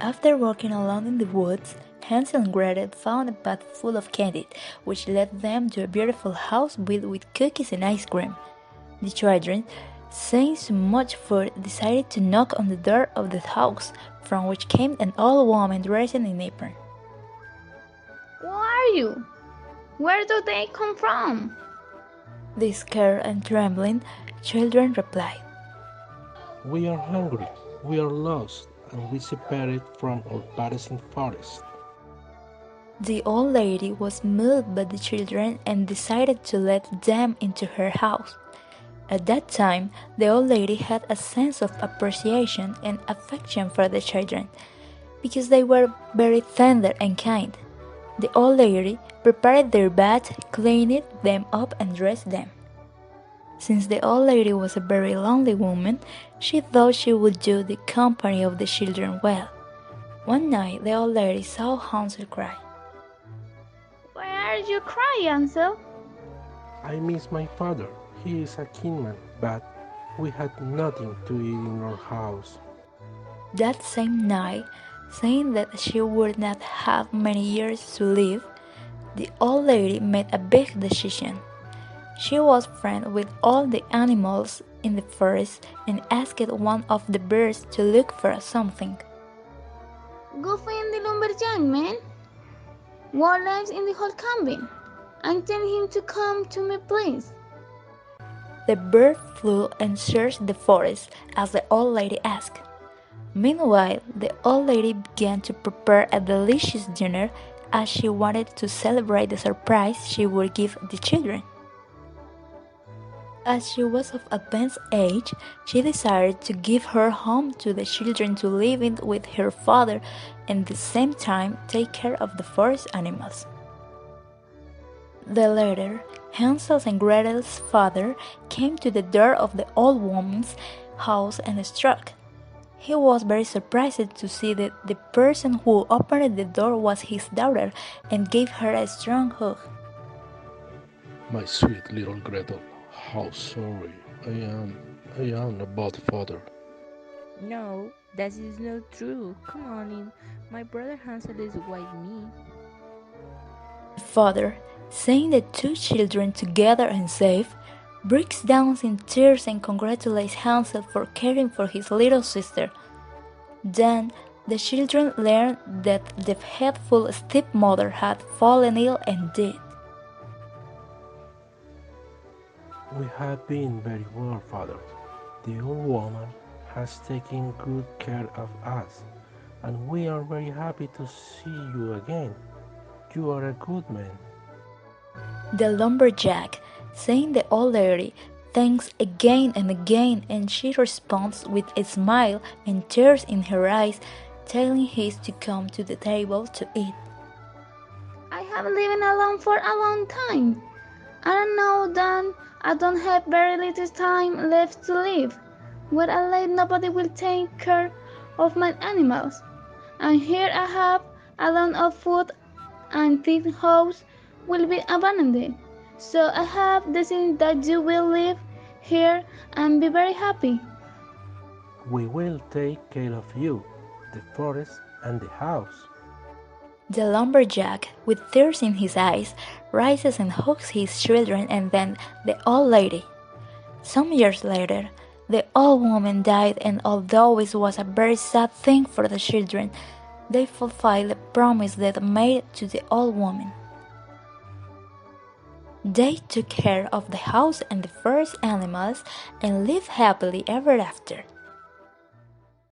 After walking alone in the woods, Hansel and Gretel found a path full of candy, which led them to a beautiful house built with cookies and ice cream. The children, seeing so much food, decided to knock on the door of the house, from which came an old woman dressed in an apron. Who are you? Where do they come from? The scared and trembling children replied, We are hungry, we are lost, and we separated from our parents in the forest. The old lady was moved by the children and decided to let them into her house. At that time, the old lady had a sense of appreciation and affection for the children, because they were very tender and kind. The old lady prepared their bath, cleaned them up and dressed them. Since the old lady was a very lonely woman, she thought she would do the company of the children well. One night, the old lady saw Hansel cry. Why are you crying, Hansel? I miss my father. He is a kingman, but we had nothing to eat in our house. That same night, saying that she would not have many years to live, the old lady made a big decision. She was friends with all the animals in the forest and asked one of the birds to look for something. Go find the lumberjack man. What lives in the whole cabin? And tell him to come to me, please. The bird flew and searched the forest as the old lady asked. Meanwhile, the old lady began to prepare a delicious dinner as she wanted to celebrate the surprise she would give the children. As she was of advanced age, she decided to give her home to the children to live in with her father and at the same time take care of the forest animals. The latter, Hansel and Gretel's father, came to the door of the old woman's house and struck. He was very surprised to see that the person who opened the door was his daughter and gave her a strong hug. My sweet little Gretel, how sorry I am about father. No, that is not true. Come on in. My brother Hansel is with me. The father, seeing the two children together and safe, breaks down in tears and congratulates Hansel for caring for his little sister. Then the children learn that the hateful stepmother had fallen ill and died. We have been very well, father. The old woman has taken good care of us, and we are very happy to see you again. You are a good man. The lumberjack, seeing the old lady, thanks again and again, and she responds with a smile and tears in her eyes, telling him to come to the table to eat. I have lived alone for a long time. I know that I don't have very little time left to live. When I leave, nobody will take care of my animals. And here I have a lot of food, and this house will be abandoned. So I have decided that you will live here and be very happy. We will take care of you, the forest, and the house. The lumberjack, with tears in his eyes, rises and hugs his children and then the old lady. Some years later, the old woman died, and although it was a very sad thing for the children, they fulfilled the promise they made to the old woman. They took care of the house and the forest animals and lived happily ever after.